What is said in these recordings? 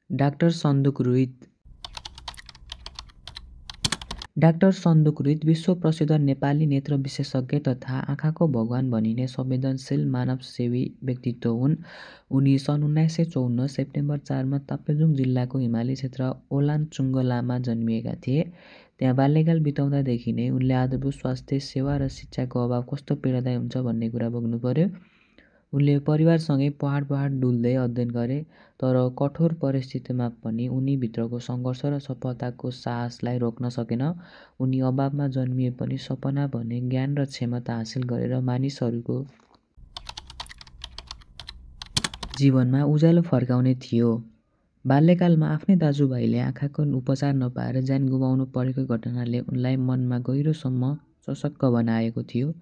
Doctor सन्दुक रुइत doctor सन्दुक रुइत विश्व प्रसिद्ध नेपाली नेत्र विशेषज्ञ तथा आँखाको भगवान भनिने संवेदनशील मानवसेवी व्यक्तित्व हुन्। उनी सन् 1954 सेप्टेम्बर 4 ताप्लेजुङ जिल्लाको हिमाली क्षेत्र ओलानचुङ्गलामा जन्मिएका थिए। त्यहाँ बाल्यकाल बिताउँदादेखि नै उनले आधारभूत स्वास्थ्य सेवा र शिक्षाको अभाव कस्तो पीडादायी हुन्छ भन्ने कुरा भोग्नु पर्यो। उनले परिवारसँगै पहाड डुल्दै अध्ययन गरे, तर कठोर परिस्थितिमा पनि उनी भित्रको सङ्घर्ष र सफलताको साहसलाई रोक्न सकेन। उनी अभावमा जन्मिए पनि सपना भने ज्ञान र क्षमता हासिल गरेर मानिसहरूको जीवनमा उज्यालो फर्काउने थियो। बाल्यकालमा आफ्नै दाजुभाइले आँखाको उपचार नपाएर ज्यान गुमाउनु परेको घटनाले उनलाई मनमा गहिरोसम्म सशक्क बनाएको थियो।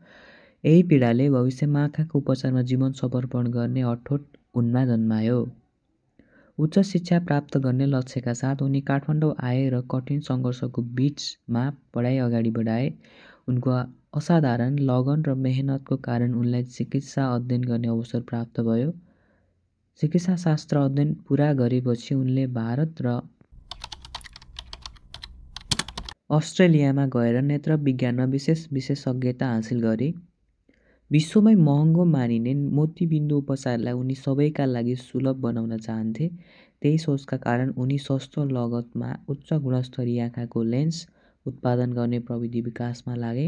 यही पीडाले भविष्यमा आँखाको उपचारमा जीवन समर्पण गर्ने अठोट उनमा जन्मायो। उच्च शिक्षा प्राप्त गर्ने लक्ष्यका साथ उनी काठमाडौँ आए र कठिन सङ्घर्षको बीचमा पढाइ अगाडि बढाए। उनको असाधारण लगन र मेहनतको कारण उनलाई चिकित्सा अध्ययन गर्ने अवसर प्राप्त भयो। चिकित्साशास्त्र अध्ययन पुरा गरेपछि उनले भारत र अस्ट्रेलियामा गएर नेत्र विज्ञानमा विशेषज्ञता हासिल गरे। विश्वमै महँगो मानिने मोतीबिन्दु उपचारलाई उनी सबैका लागि सुलभ बनाउन चाहन्थे। त्यही सोचका कारण उनी सस्तो लगतमा उच्च गुणस्तरीय आँखाको लेन्स उत्पादन गर्ने प्रविधि विकासमा लागे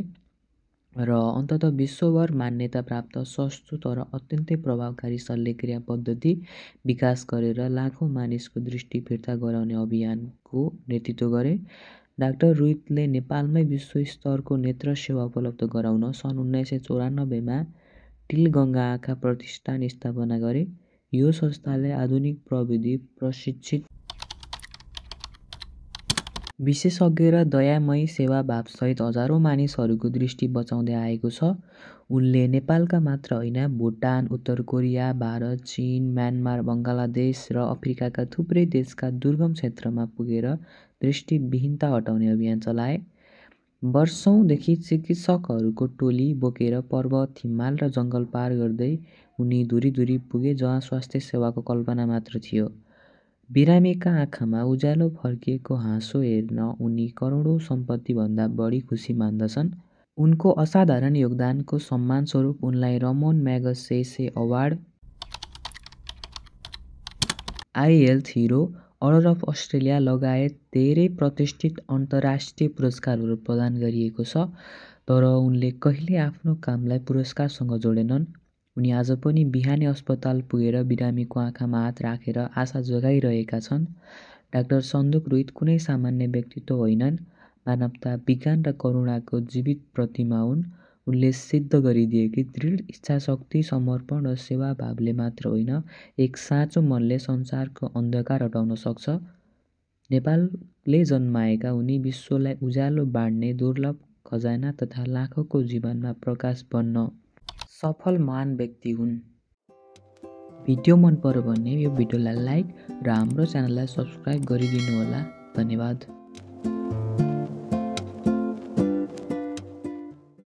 र अन्ततः विश्वभर मान्यता प्राप्त सस्तो तर अत्यन्तै प्रभावकारी शल्यक्रिया पद्धति विकास गरेर लाखौँ मानिसको दृष्टि फिर्ता गराउने अभियानको नेतृत्व गरे। डाक्टर रुइतले नेपालमै विश्वस्तरको नेत्र सेवा उपलब्ध गराउन सन् 1994 टिलगङ्गा आँखा प्रतिष्ठान स्थापना गरे। यो संस्थाले आधुनिक प्रविधि प्रशिक्षित विशेषज्ञ र दयामयी सेवाभावसहित हजारौँ मानिसहरूको दृष्टि बचाउँदै आएको छ। उनले नेपालका मात्र होइन, भुटान, उत्तर कोरिया, भारत, चीन, म्यानमार, बङ्गलादेश र अफ्रिकाका थुप्रै देशका दुर्गम क्षेत्रमा पुगेर दृष्टिविहीनता हटाउने अभियान चलाए। वर्षौँदेखि चिकित्सकहरूको टोली बोकेर पर्वत, हिमाल र जङ्गल पार गर्दै उनी दूरी पुगे जहाँ स्वास्थ्य सेवाको कल्पना मात्र थियो। बिरामीका आँखामा उज्यालो फर्किएको हाँसो हेर्न उनी करोडौँ सम्पत्तिभन्दा बढी खुसी मान्दछन्। उनको असाधारण योगदानको सम्मानस्वरूप उनलाई Ramon Magsaysay award, eye health hero, order of Australia लगायत धेरै प्रतिष्ठित अन्तर्राष्ट्रिय पुरस्कारहरू प्रदान गरिएको छ। तर उनले कहिल्यै आफ्नो कामलाई पुरस्कारसँग जोडेनन्। उनी आज पनि बिहानै अस्पताल पुगेर बिरामीको आँखामा हात राखेर आशा जगाइरहेका छन्। डाक्टर सन्दुक रुइत कुनै सामान्य व्यक्तित्व होइनन्, मानवता, विज्ञान र करुणाको जीवित प्रतिमा हुन्। उनले सिद्ध गरिदिए कि दृढ इच्छाशक्ति, समर्पण र सेवाभावले मात्र होइन, एक साँचो मनले संसारको अन्धकार हटाउन सक्छ। नेपालले जन्माएका उनी विश्वलाई उज्यालो बाँड्ने दुर्लभ खजाना तथा लाखौँको जीवनमा प्रकाश बन्न सफल महान व्यक्ति हुन्। भिडियो मन पर्यो भने यो भिडियोलाई लाइक र हाम्रो च्यानललाई सब्स्क्राइब गरिदिनु होला। धन्यवाद।